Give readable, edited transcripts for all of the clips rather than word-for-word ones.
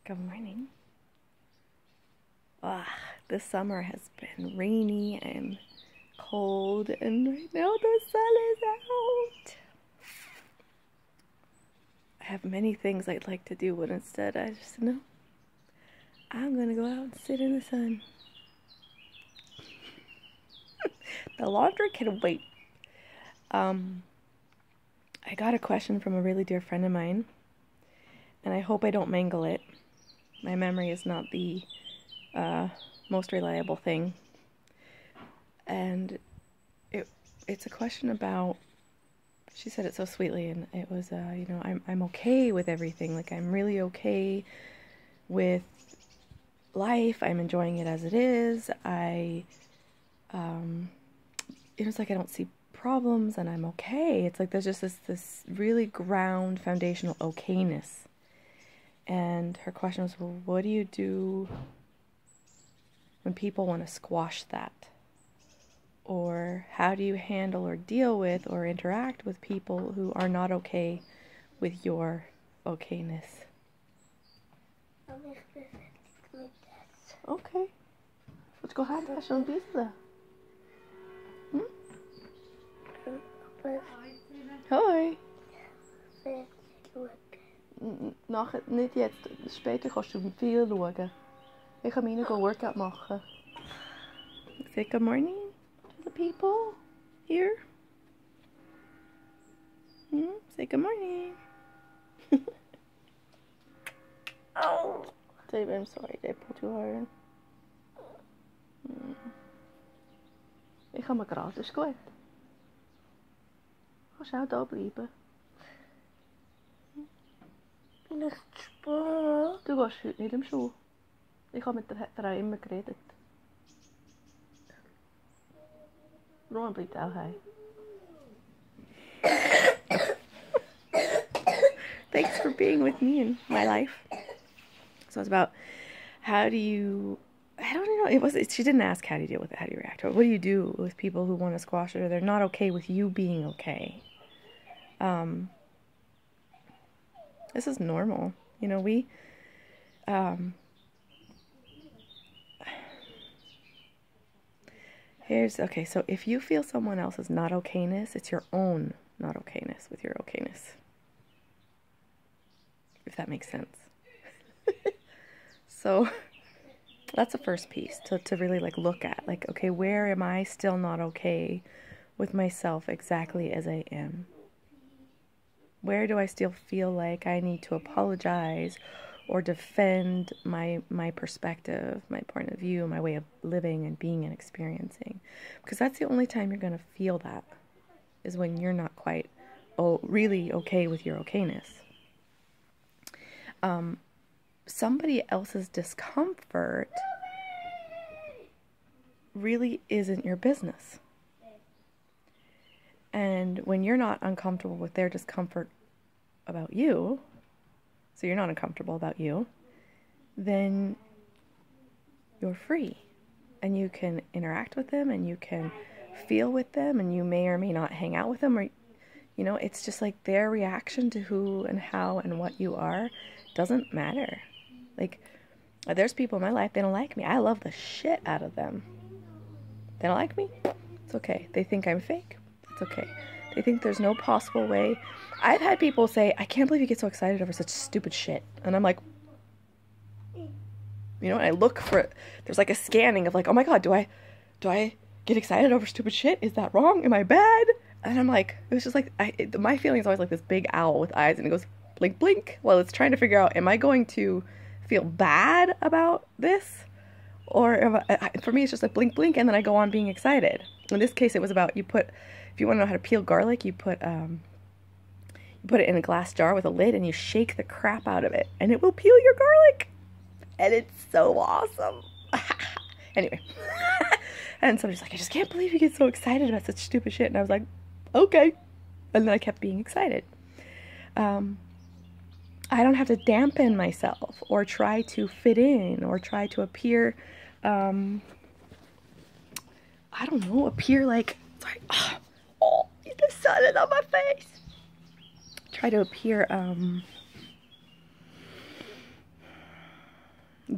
Good morning. This summer has been rainy and cold, and right now the sun is out. I have many things I'd like to do, but instead I just know I'm gonna go out and sit in the sun. The laundry can wait. I got a question from a really dear friend of mine, and I hope I don't mangle it. My memory is not the most reliable thing. And it's a question about, she said it so sweetly, and it was, I'm okay with everything. Like, I'm really okay with life. I'm enjoying it as it is. It's like I don't see problems, and I'm okay. It's like there's just this really ground foundational okayness. And her question was, well, what do you do when people want to squash that? Or how do you handle or deal with or interact with people who are not okay with your okayness? Okay. Let's go have that on pizza. Hoi. Nicht jetzt. Später kannst du viel schauen. Ich kann meine Workout machen. Say good morning to the people here. Say good morning. Oh. Dave, I'm sorry. They pulled too hard. Ich ga maar graag, is goed. Ik ga daar blijven. Nicht sparen. Du gehst heute nicht in die Schule. Ich habe mit der Frau immer geredet. Rowan bleibt auch heim. Thanks for being with me in my life. So it's about how do you... I don't know. She didn't ask how do you deal with it. How do you react to it? What do you do with people who want to squash it or they're not okay with you being okay? This is normal. You know, okay, so if you feel someone else's not okayness, it's your own not okayness with your okayness. If that makes sense. So that's the first piece to really look at. Okay, where am I still not okay with myself exactly as I am? Where do I still feel like I need to apologize or defend my perspective, my point of view, my way of living and being and experiencing? Because that's the only time you're going to feel that, is when you're not quite really okay with your okayness. Somebody else's discomfort really isn't your business. And when you're not uncomfortable with their discomfort about you, so you're not uncomfortable about you, then you're free. And you can interact with them, and you can feel with them, and you may or may not hang out with them, or, it's just like their reaction to who and how and what you are doesn't matter. Like, there's people in my life, they don't like me. I love the shit out of them. They don't like me? It's okay. They think I'm fake? It's okay. They think there's no possible way. I've had people say, I can't believe you get so excited over such stupid shit. And I'm like, and I look for it. There's like a scanning of oh my God, do I get excited over stupid shit? Is that wrong? Am I bad? And I'm like, it was just my feeling is always like this big owl with eyes, and it goes blink, blink. Well, it's trying to figure out, am I going to feel bad about this? Or for me, it's just blink, blink, and then I go on being excited. In this case, it was about, if you want to know how to peel garlic, you put it in a glass jar with a lid, and you shake the crap out of it, and it will peel your garlic. And it's so awesome. Anyway. And somebody's like, I just can't believe you get so excited about such stupid shit. And I was like, okay. And then I kept being excited. I don't have to dampen myself or try to fit in or try to appear, appear sorry, the sun is on my face. Try to appear,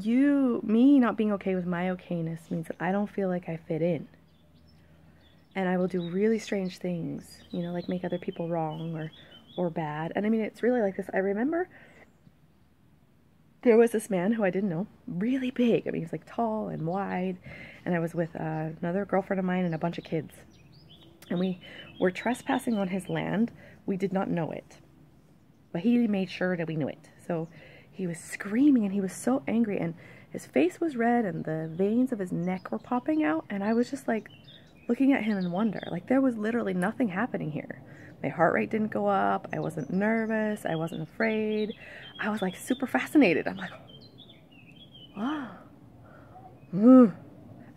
me not being okay with my okayness means that I don't feel like I fit in. And I will do really strange things, you know, like make other people wrong or bad. And I mean, it's really like this. I remember there was this man who I didn't know, really big. I mean, he's like tall and wide. And I was with another girlfriend of mine and a bunch of kids. And we were trespassing on his land. We did not know it, but he made sure that we knew it. So he was screaming and he was so angry and his face was red and the veins of his neck were popping out. And I was just like looking at him in wonder. Like there was literally nothing happening here. My heart rate didn't go up. I wasn't nervous. I wasn't afraid. I was like super fascinated. I'm like, wow.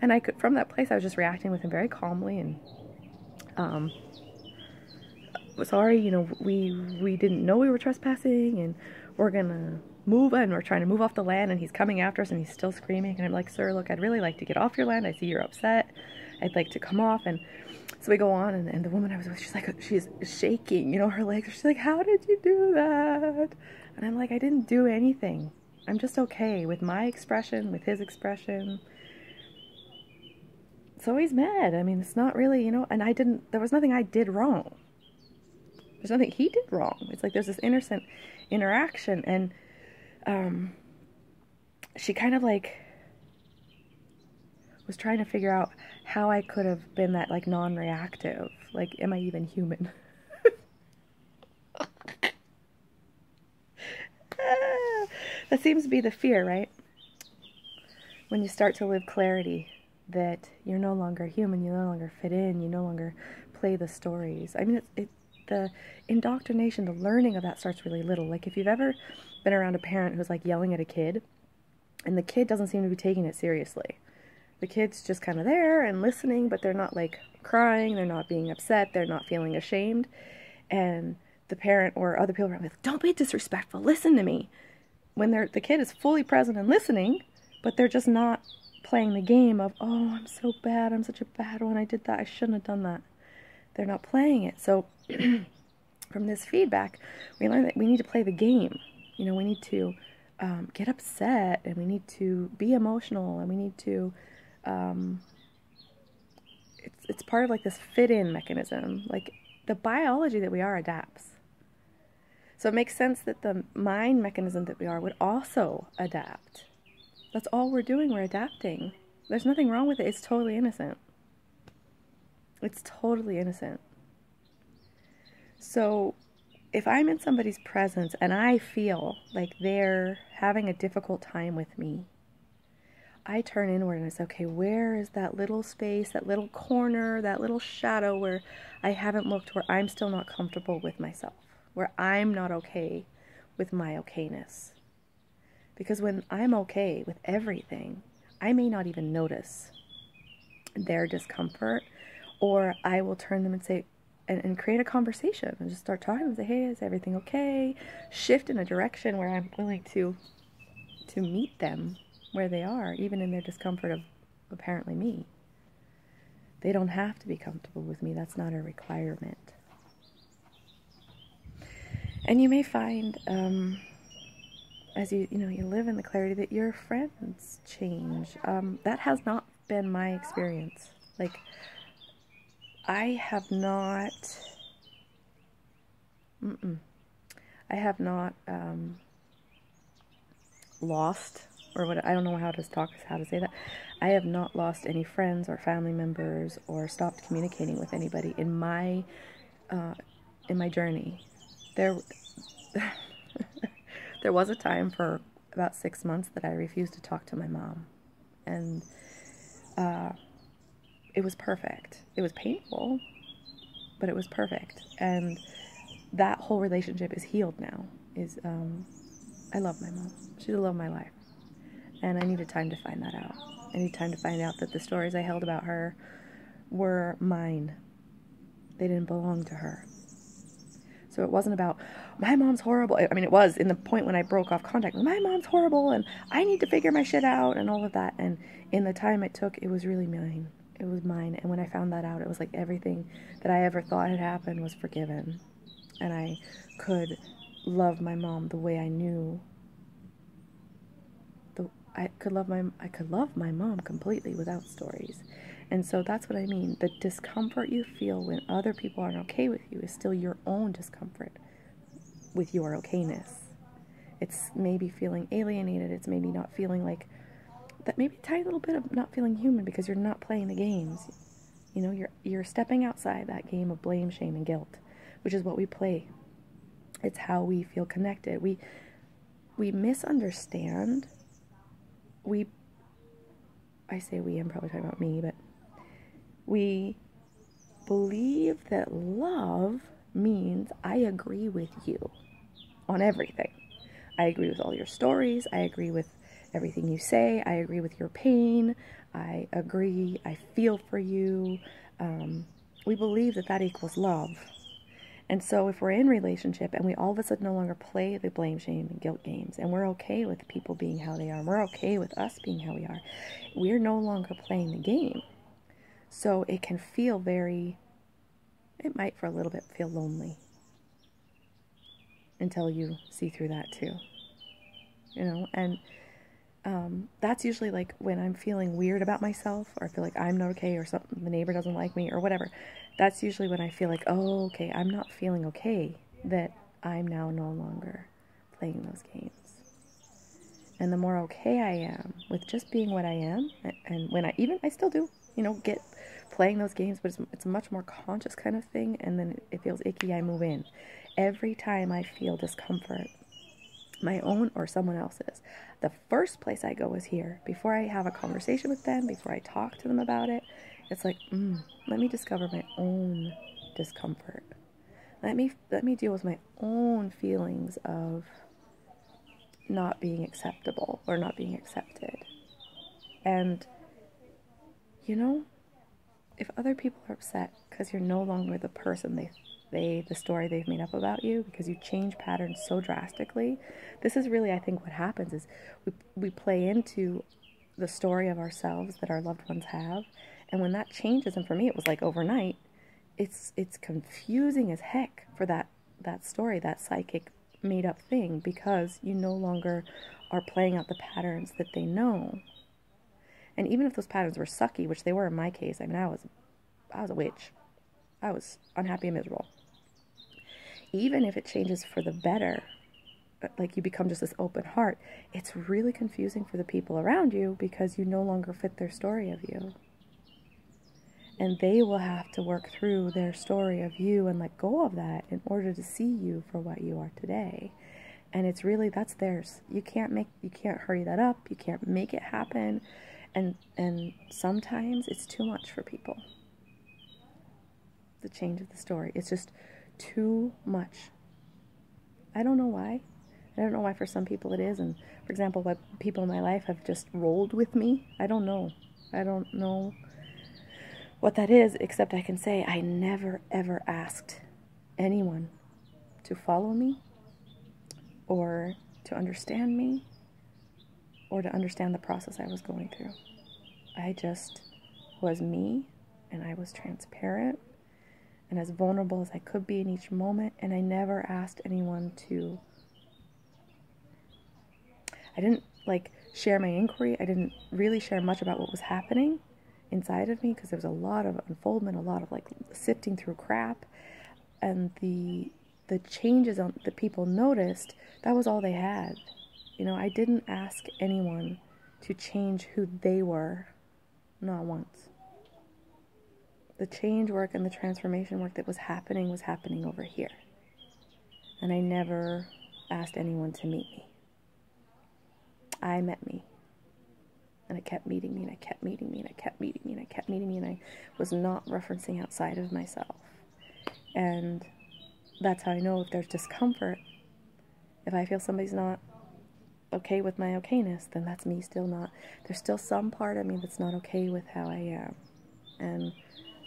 And I could, from that place, I was just reacting with him very calmly and, sorry, you know, we didn't know we were trespassing and we're gonna move and we're trying to move off the land and he's coming after us and he's still screaming. And I'm like, sir, look, I'd really like to get off your land. I see you're upset. I'd like to come off. And so we go on and the woman I was with, she's shaking, you know, her legs. She's like, how did you do that? And I'm like, I didn't do anything. I'm just okay with my expression, with his expression. So he's mad. I mean, it's not really, you know, and there was nothing I did wrong. There's nothing he did wrong. It's like there's this innocent interaction and she kind of like was trying to figure out how I could have been that like non-reactive. Like, am I even human? That seems to be the fear, right? When you start to live clarity that you're no longer human, you no longer fit in, you no longer play the stories. I mean, the indoctrination, the learning of that starts really little. Like if you've ever been around a parent who's like yelling at a kid and the kid doesn't seem to be taking it seriously. The kid's just kind of there and listening, but they're not like crying, they're not being upset, they're not feeling ashamed. And the parent or other people are like, don't be disrespectful, listen to me. When the kid is fully present and listening, but they're just not playing the game of, oh, I'm so bad, I'm such a bad one, I did that, I shouldn't have done that. They're not playing it. So from this feedback, we learn that we need to play the game. You know, we need to get upset and we need to be emotional and we need to, it's part of like this fit-in mechanism. Like the biology that we are adapts. So it makes sense that the mind mechanism that we are would also adapt. That's all we're doing, we're adapting. There's nothing wrong with it, it's totally innocent. It's totally innocent. So if I'm in somebody's presence and I feel like they're having a difficult time with me, I turn inward and I say, okay, where is that little space, that little corner, that little shadow where I haven't looked, where I'm still not comfortable with myself, where I'm not okay with my okayness. Because when I'm okay with everything, I may not even notice their discomfort, or I will turn them and say, and create a conversation and just start talking and say, hey, is everything okay? Shift in a direction where I'm willing to meet them where they are, even in their discomfort of apparently me. They don't have to be comfortable with me. That's not a requirement. And you may find, as you live in the clarity, that your friends change. That has not been my experience. Like, I have not lost, or what, I don't know how to say that. I have not lost any friends or family members or stopped communicating with anybody in my journey. There was a time for about 6 months that I refused to talk to my mom, and it was perfect. It was painful, but it was perfect. And that whole relationship is healed now. I love my mom. She's the love of my life. And I needed time to find that out. I needed time to find out that the stories I held about her were mine. They didn't belong to her. So it wasn't about, my mom's horrible. I mean, it was in the point when I broke off contact. My mom's horrible and I need to figure my shit out and all of that. And in the time it took, it was really mine. It was mine. And when I found that out, it was like everything that I ever thought had happened was forgiven. And I could love my mom the way I knew I could love my mom completely without stories. And so that's what I mean. The discomfort you feel when other people aren't okay with you is still your own discomfort with your okayness. It's maybe feeling alienated. It's maybe not feeling like that, maybe a tiny little bit of not feeling human because you're not playing the games. You know, you're stepping outside that game of blame, shame, and guilt, which is what we play. It's how we feel connected. We misunderstand. I say we, I'm probably talking about me, but we believe that love means I agree with you on everything. I agree with all your stories. I agree with everything you say. I agree with your pain. I agree. I feel for you. We believe that equals love. And so if we're in relationship and we all of a sudden no longer play the blame, shame, and guilt games, and we're okay with people being how they are, and we're okay with us being how we are, we're no longer playing the game. So it can feel it might for a little bit feel lonely until you see through that too. You know, and that's usually like when I'm feeling weird about myself, or I feel like I'm not okay, or something, the neighbor doesn't like me, or whatever. That's usually when I feel like, oh, okay, I'm not feeling okay, that I'm now no longer playing those games. And the more okay I am with just being what I am, and when I still do, you know, get playing those games, but it's a much more conscious kind of thing, and then it feels icky, I move in. Every time I feel discomfort, my own or someone else's, the first place I go is here. Before I have a conversation with them, before I talk to them about it, it's like, let me discover my own discomfort. Let me deal with my own feelings of not being acceptable or not being accepted. And, you know, if other people are upset because you're no longer the person the story they've made up about you, because you change patterns so drastically, this is really, I think, what happens is we play into the story of ourselves that our loved ones have, and when that changes, and for me it was like overnight, it's confusing as heck for that story, that psychic made up thing, because you no longer are playing out the patterns that they know. And even if those patterns were sucky, which they were in my case, I mean, I was a witch. I was unhappy and miserable. Even if it changes for the better, like you become just this open heart, it's really confusing for the people around you because you no longer fit their story of you. And they will have to work through their story of you and let go of that in order to see you for what you are today. And it's really, that's theirs. You can't hurry that up. You can't make it happen. And sometimes it's too much for people. The change of the story. It's just too much. I don't know why. I don't know why for some people it is. And for example, what people in my life have just rolled with me. I don't know. I don't know what that is, except I can say I never ever asked anyone to follow me or to understand me or to understand the process I was going through. I just was me, and I was transparent and as vulnerable as I could be in each moment, and I never asked anyone to... I didn't, like, share my inquiry. I didn't really share much about what was happening inside of me, because there was a lot of unfoldment, a lot of, like, sifting through crap, and the changes that people noticed, that was all they had. You know, I didn't ask anyone to change who they were, not once. The change work and the transformation work that was happening over here. And I never asked anyone to meet me. I met me. And it kept meeting me, and I kept meeting me, and I kept meeting me, and I kept meeting me, and I was not referencing outside of myself. And that's how I know if there's discomfort. If I feel somebody's not okay with my okayness, then that's me still not. There's still some part of me that's not okay with how I am. And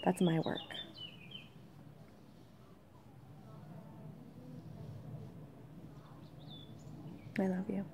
that's my work. I love you.